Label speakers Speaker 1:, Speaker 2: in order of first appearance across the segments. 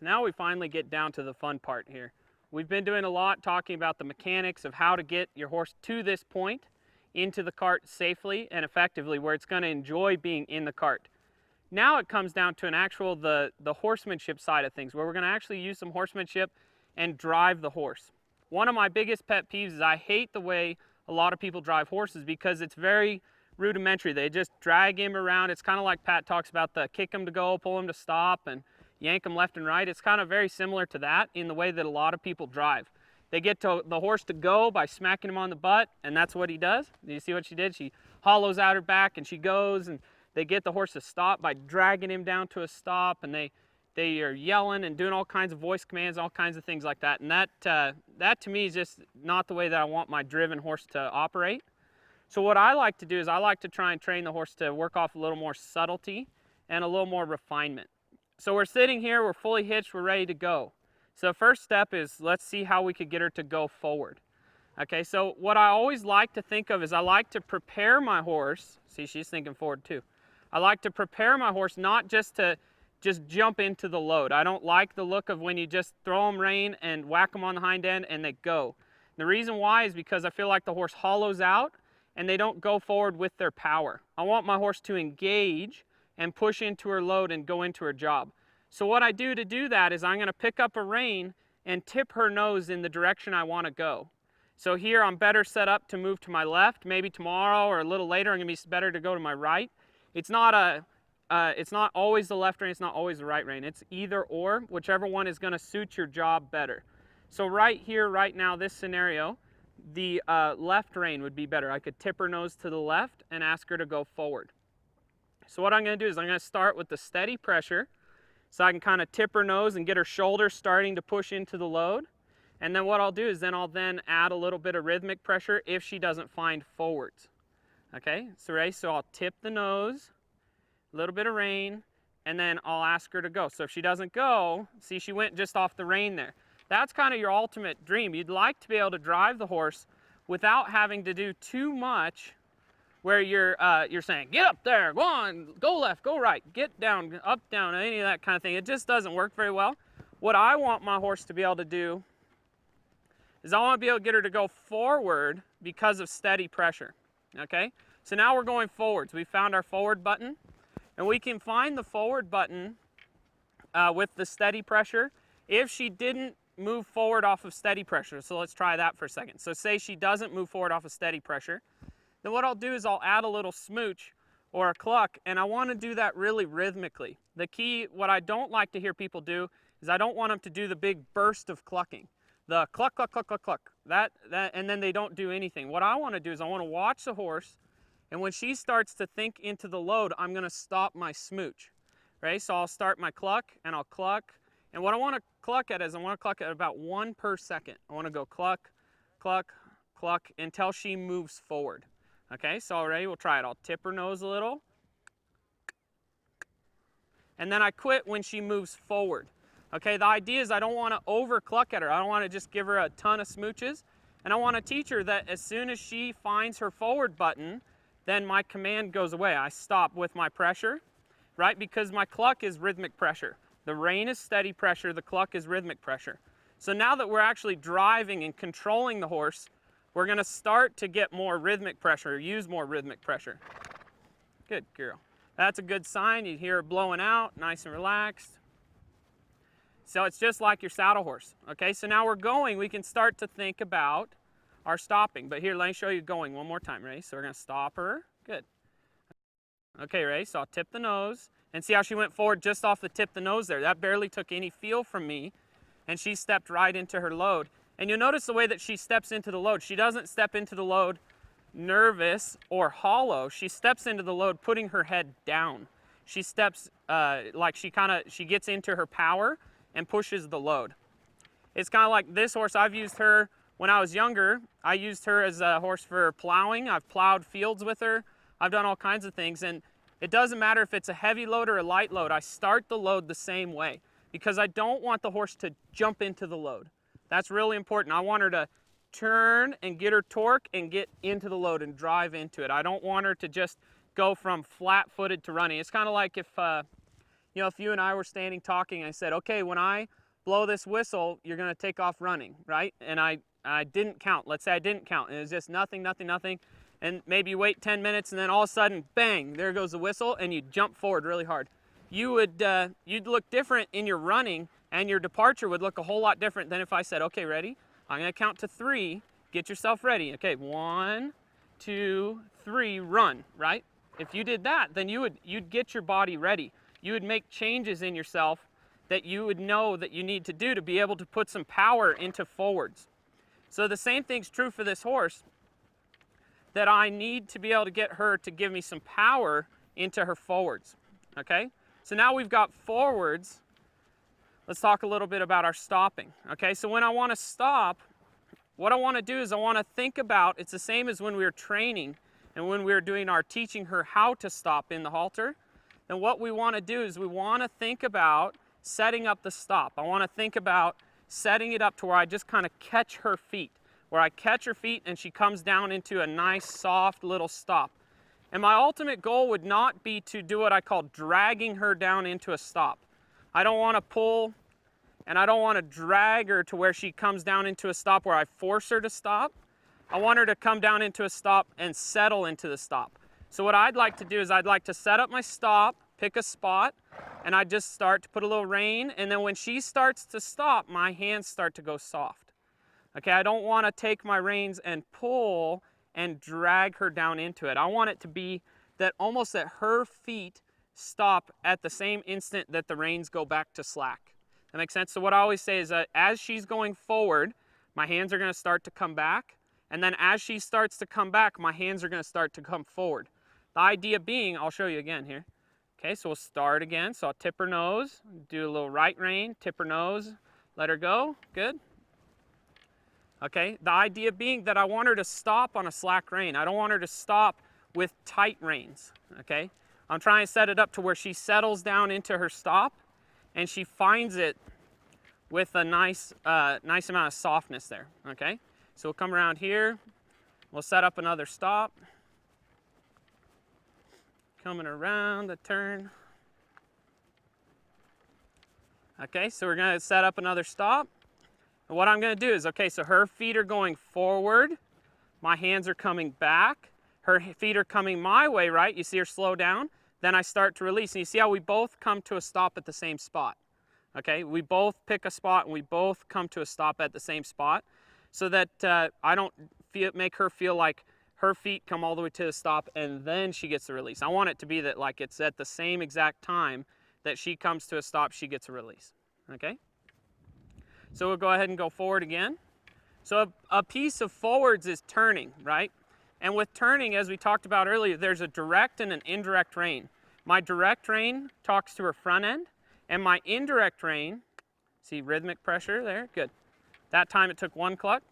Speaker 1: now we finally get down to the fun part here. We've been doing a lot talking about the mechanics of how to get your horse to this point into the cart safely and effectively where it's going to enjoy being in the cart. Now it comes down to the horsemanship side of things, where we're going to actually use some horsemanship and drive the horse. One of my biggest pet peeves is I hate the way a lot of people drive horses because it's very rudimentary. They just drag him around. It's kind of like Pat talks about the kick him to go, pull him to stop, and yank him left and right. It's kind of very similar to that in the way that a lot of people drive. They get the horse to go by smacking him on the butt, and that's what he does. Do you see what she did? She hollows out her back and she goes, and they get the horse to stop by dragging him down to a stop, and they are yelling and doing all kinds of voice commands, all kinds of things like that. And that to me is just not the way that I want my driven horse to operate. So what I like to do is I like to try and train the horse to work off a little more subtlety and a little more refinement. So we're sitting here, we're fully hitched, we're ready to go. So the first step is let's see how we could get her to go forward. Okay, so what I always like to think of is I like to prepare my horse. See, she's thinking forward too. I like to prepare my horse not just to jump into the load. I don't like the look of when you just throw them rein and whack them on the hind end and they go. The reason why is because I feel like the horse hollows out and they don't go forward with their power. I want my horse to engage and push into her load and go into her job. So what I do to do that is I'm going to pick up a rein and tip her nose in the direction I want to go. So here I'm better set up to move to my left. Maybe tomorrow or a little later I'm going to be better to go to my right. It's not always the left rein, it's not always the right rein. It's either or, whichever one is going to suit your job better. So right here, right now, this scenario, the left rein would be better. I could tip her nose to the left and ask her to go forward. So what I'm going to do is I'm going to start with the steady pressure so I can kind of tip her nose and get her shoulders starting to push into the load. And then what I'll do is I'll add a little bit of rhythmic pressure if she doesn't find forwards. Okay, so I'll tip the nose, a little bit of rein, and then I'll ask her to go. So if she doesn't go, see, she went just off the rein there. That's kind of your ultimate dream. You'd like to be able to drive the horse without having to do too much where you're saying, get up there, go on, go left, go right, get down, up, down, any of that kind of thing. It just doesn't work very well. What I want my horse to be able to do is I want to be able to get her to go forward because of steady pressure. Okay, so now we're going forwards. We found our forward button, and we can find the forward button with the steady pressure if she didn't move forward off of steady pressure. So let's try that for a second. So say she doesn't move forward off of steady pressure, then what I'll do is I'll add a little smooch or a cluck, and I want to do that really rhythmically. The key, what I don't like to hear people do, is I don't want them to do the big burst of clucking. The cluck, cluck, cluck, cluck, cluck, and then they don't do anything. What I want to do is I want to watch the horse, and when she starts to think into the load, I'm going to stop my smooch, right? So I'll start my cluck, and I'll cluck, and what I want to cluck at is I want to cluck at about 1 per second. I want to go cluck, cluck, cluck, until she moves forward. Okay, so already we'll try it. I'll tip her nose a little, and then I quit when she moves forward. Okay, the idea is I don't want to over cluck at her. I don't want to just give her a ton of smooches. And I want to teach her that as soon as she finds her forward button, then my command goes away. I stop with my pressure, right? Because my cluck is rhythmic pressure. The rein is steady pressure, the cluck is rhythmic pressure. So now that we're actually driving and controlling the horse, we're going to start to get more rhythmic pressure, use more rhythmic pressure. Good girl. That's a good sign. You hear her blowing out, nice and relaxed. So it's just like your saddle horse. Okay, so now we're going, we can start to think about our stopping. But here, let me show you going one more time, ready? So we're going to stop her. Good. Okay, ready? So I'll tip the nose. And see how she went forward just off the tip of the nose there. That barely took any feel from me. And she stepped right into her load. And you'll notice the way that she steps into the load. She doesn't step into the load nervous or hollow. She steps into the load putting her head down. She steps like she gets into her power and pushes the load. It's kind of like this horse. I've used her when I was younger. I used her as a horse for plowing. I've plowed fields with her. I've done all kinds of things. And it doesn't matter if it's a heavy load or a light load. I start the load the same way because I don't want the horse to jump into the load. That's really important. I want her to turn and get her torque and get into the load and drive into it. I don't want her to just go from flat-footed to running. It's kind of like if you know, if you and I were standing talking, I said, okay, when I blow this whistle, you're going to take off running, right? And I didn't count. Let's say I didn't count. And it was just nothing, nothing, nothing. And maybe you wait 10 minutes and then all of a sudden, bang, there goes the whistle and you jump forward really hard. You'd look different in your running, and your departure would look a whole lot different than if I said, okay, ready? I'm going to count to 3. Get yourself ready. Okay, 1, 2, 3, run, right? If you did that, then you'd get your body ready. You would make changes in yourself that you would know that you need to do to be able to put some power into forwards. So the same thing's true for this horse, that I need to be able to get her to give me some power into her forwards, okay? So now we've got forwards. Let's talk a little bit about our stopping, okay? So when I want to stop, what I want to do is I want to think about, it's the same as when we were training and when we were doing our teaching her how to stop in the halter. And what we want to do is we want to think about setting up the stop. I want to think about setting it up to where I just kind of catch her feet, where I catch her feet and she comes down into a nice soft little stop. And my ultimate goal would not be to do what I call dragging her down into a stop. I don't want to pull and I don't want to drag her to where she comes down into a stop where I force her to stop. I want her to come down into a stop and settle into the stop. So what I'd like to do is I'd like to set up my stop, pick a spot, and I just start to put a little rein, and then when she starts to stop, my hands start to go soft. Okay, I don't want to take my reins and pull and drag her down into it. I want it to be that almost that her feet stop at the same instant that the reins go back to slack. That makes sense? So what I always say is that as she's going forward, my hands are going to start to come back, and then as she starts to come back, my hands are going to start to come forward. The idea being, I'll show you again here. Okay, so we'll start again. So I'll tip her nose, do a little right rein, tip her nose, let her go. Good. Okay, the idea being that I want her to stop on a slack rein. I don't want her to stop with tight reins. Okay, I'm trying to set it up to where she settles down into her stop and she finds it with a nice amount of softness there. Okay, so we'll come around here. We'll set up another stop. Coming around the turn. Okay, so we're going to set up another stop. And what I'm going to do is, okay, so her feet are going forward. My hands are coming back. Her feet are coming my way, right? You see her slow down. Then I start to release. And you see how we both come to a stop at the same spot. Okay, we both pick a spot and we both come to a stop at the same spot so that I don't make her feel like her feet come all the way to the stop and then she gets the release. I want it to be that like it's at the same exact time that she comes to a stop, she gets a release. Okay? So we'll go ahead and go forward again. So a piece of forwards is turning, right? And with turning, as we talked about earlier, there's a direct and an indirect rein. My direct rein talks to her front end, and my indirect rein, see rhythmic pressure there? Good. That time it took 1 cluck.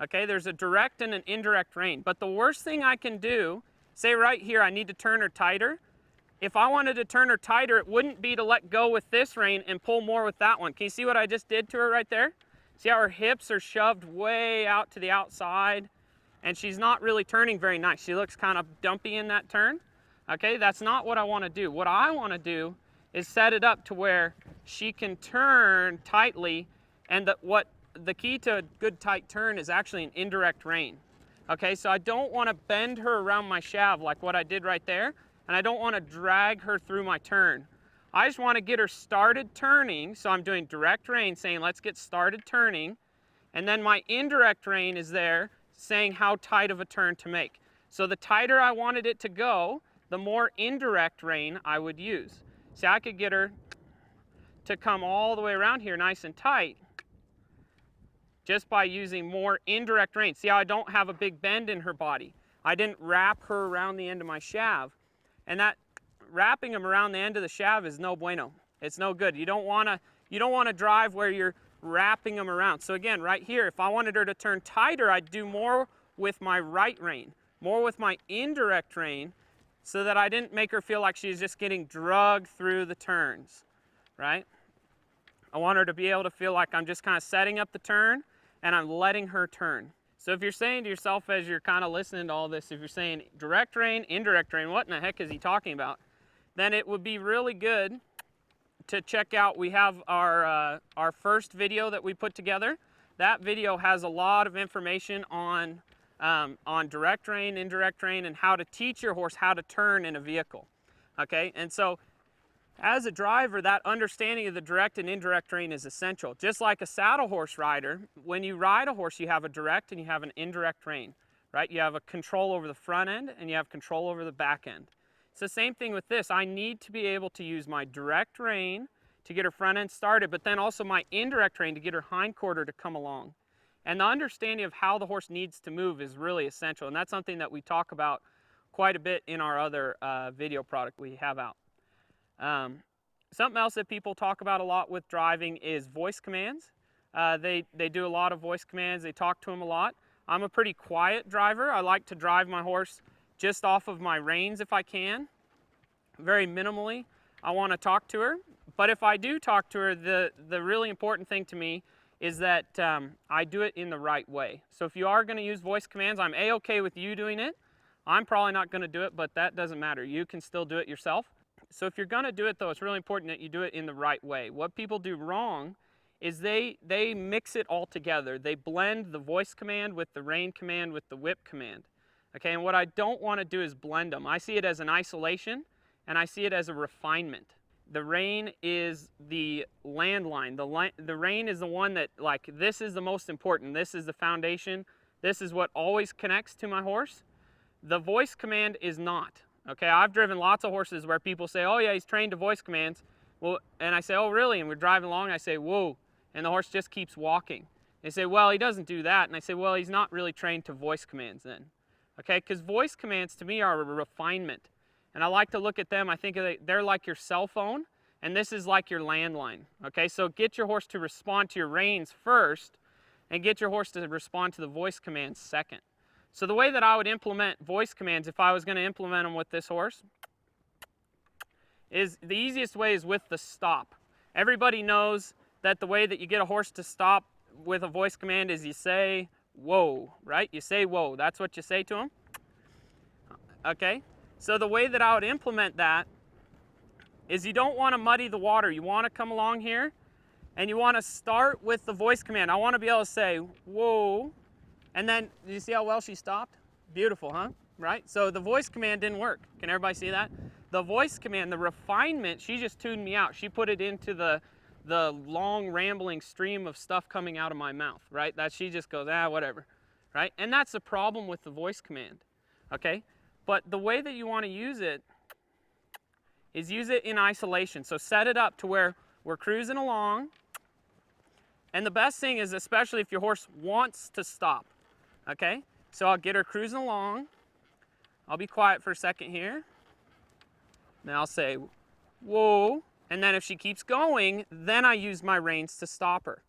Speaker 1: Okay, there's a direct and an indirect rein. But the worst thing I can do, say right here, I need to turn her tighter. If I wanted to turn her tighter, it wouldn't be to let go with this rein and pull more with that one. Can you see what I just did to her right there? See how her hips are shoved way out to the outside? And she's not really turning very nice. She looks kind of dumpy in that turn. Okay, that's not what I want to do. What I want to do is set it up to where she can turn tightly, and the key to a good tight turn is actually an indirect rein. Okay, so I don't want to bend her around my shaft like what I did right there, and I don't want to drag her through my turn. I just want to get her started turning, so I'm doing direct rein saying let's get started turning, and then my indirect rein is there saying how tight of a turn to make. So the tighter I wanted it to go, the more indirect rein I would use. See, I could get her to come all the way around here nice and tight just by using more indirect rein. See how I don't have a big bend in her body. I didn't wrap her around the end of my shaft. And that wrapping them around the end of the shaft is no bueno. It's no good. You don't want to drive where you're wrapping them around. So again, right here, if I wanted her to turn tighter, I'd do more with my right rein, more with my indirect rein, so that I didn't make her feel like she's just getting drugged through the turns, right? I want her to be able to feel like I'm just kind of setting up the turn and I'm letting her turn. So if you're saying to yourself as you're kind of listening to all this, if you're saying direct rein, indirect rein, what in the heck is he talking about? then it would be really good to check out. We have our first video that we put together. That video has a lot of information on direct rein, indirect rein, and how to teach your horse how to turn in a vehicle. Okay, and so as a driver, that understanding of the direct and indirect rein is essential. Just like a saddle horse rider, when you ride a horse, you have a direct and you have an indirect rein, right? You have a control over the front end and you have control over the back end. It's the same thing with this. I need to be able to use my direct rein to get her front end started, but then also my indirect rein to get her hind quarter to come along. And the understanding of how the horse needs to move is really essential, and that's something that we talk about quite a bit in our other video product we have out. Something else that people talk about a lot with driving is voice commands. They do a lot of voice commands. They talk to them a lot. I'm a pretty quiet driver. I like to drive my horse just off of my reins if I can, very minimally. I want to talk to her, but if I do talk to her, the really important thing to me is that I do it in the right way. So if you are going to use voice commands, I'm A-okay with you doing it. I'm probably not going to do it, but that doesn't matter. You can still do it yourself. So if you're going to do it, though, it's really important that you do it in the right way. What people do wrong is they mix it all together. They blend the voice command with the rein command with the whip command. Okay, and what I don't want to do is blend them. I see it as an isolation, and I see it as a refinement. The rein is the landline. The rein is the one that, like, this is the most important. This is the foundation. This is what always connects to my horse. The voice command is not. Okay, I've driven lots of horses where people say, oh yeah, he's trained to voice commands. Well, and I say, oh really? And we're driving along, and I say, whoa, and the horse just keeps walking. They say, well, he doesn't do that. And I say, well, he's not really trained to voice commands then. Okay, because voice commands to me are a refinement. And I like to look at them, I think they're like your cell phone, and this is like your landline. Okay, so get your horse to respond to your reins first, and get your horse to respond to the voice commands second. So the way that I would implement voice commands if I was going to implement them with this horse is the easiest way is with the stop. Everybody knows that the way that you get a horse to stop with a voice command is you say, whoa, right? You say, whoa. That's what you say to him. Okay? So the way that I would implement that is you don't want to muddy the water. You want to come along here and you want to start with the voice command. I want to be able to say, whoa. And then, do you see how well she stopped? Beautiful, huh? Right? So the voice command didn't work. Can everybody see that? The voice command, the refinement, she just tuned me out. She put it into the long rambling stream of stuff coming out of my mouth, right? That she just goes, whatever, right? And that's the problem with the voice command, okay? But the way that you want to use it is use it in isolation. So set it up to where we're cruising along. And the best thing is, especially if your horse wants to stop, okay? So I'll get her cruising along. I'll be quiet for a second here. Then I'll say, whoa. And then if she keeps going, then I use my reins to stop her.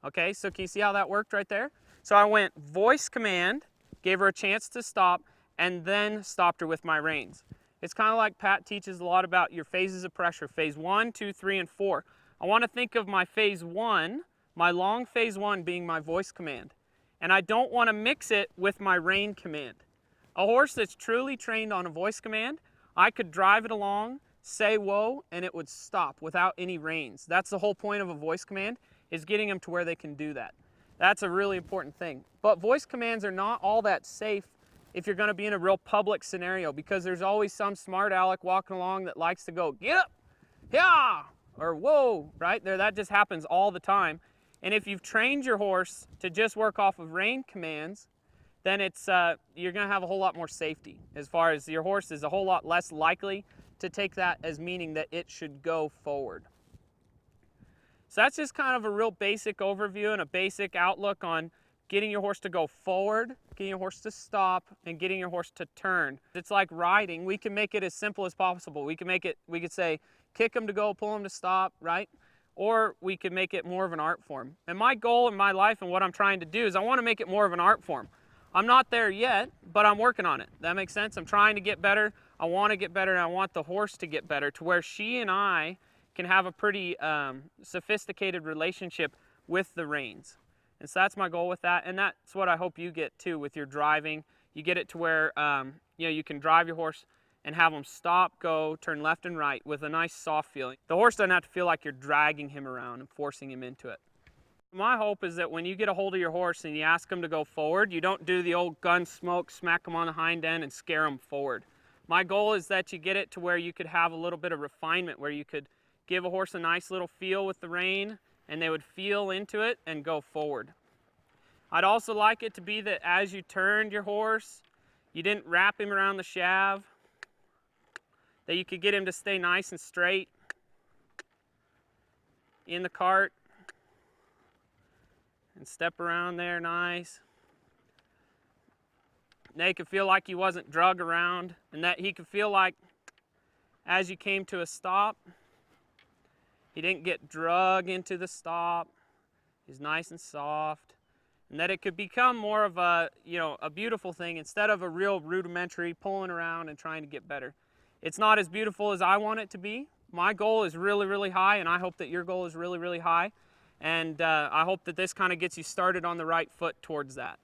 Speaker 1: Okay, so can you see how that worked right there? So I went voice command, gave her a chance to stop, and then stopped her with my reins. It's kind of like Pat teaches a lot about your phases of pressure, phase 1, 2, 3, and 4. I want to think of my phase 1, my long phase 1 being my voice command. And I don't want to mix it with my rein command. A horse that's truly trained on a voice command, I could drive it along, say whoa, and it would stop without any reins. That's the whole point of a voice command, is getting them to where they can do that. That's a really important thing. But voice commands are not all that safe if you're going to be in a real public scenario, because there's always some smart aleck walking along that likes to go, get up, yeah, or whoa, right? That just happens all the time. And if you've trained your horse to just work off of rein commands, then you're going to have a whole lot more safety, as far as your horse is a whole lot less likely to take that as meaning that it should go forward. So that's just kind of a real basic overview and a basic outlook on getting your horse to go forward, getting your horse to stop, and getting your horse to turn. It's like riding. We can make it as simple as possible. We could say, kick them to go, pull them to stop, right? Or we could make it more of an art form. And my goal in my life and what I'm trying to do is I want to make it more of an art form. I'm not there yet, but I'm working on it. That makes sense? I'm trying to get better. I want to get better, and I want the horse to get better to where she and I can have a pretty sophisticated relationship with the reins. And so that's my goal with that, and that's what I hope you get too with your driving. You get it to where you can drive your horse and have them stop, go, turn left and right with a nice soft feeling. The horse doesn't have to feel like you're dragging him around and forcing him into it. My hope is that when you get a hold of your horse and you ask him to go forward, you don't do the old gun smoke, smack him on the hind end and scare him forward. My goal is that you get it to where you could have a little bit of refinement, where you could give a horse a nice little feel with the rein and they would feel into it and go forward. I'd also like it to be that as you turned your horse, you didn't wrap him around the shaft, that you could get him to stay nice and straight in the cart and step around there nice. That he could feel like he wasn't drug around, and that he could feel like as you came to a stop, he didn't get drug into the stop. He's nice and soft. And that it could become more of a, a beautiful thing instead of a real rudimentary pulling around and trying to get better. It's not as beautiful as I want it to be. My goal is really, really high, and I hope that your goal is really, really high. And I hope that this kind of gets you started on the right foot towards that.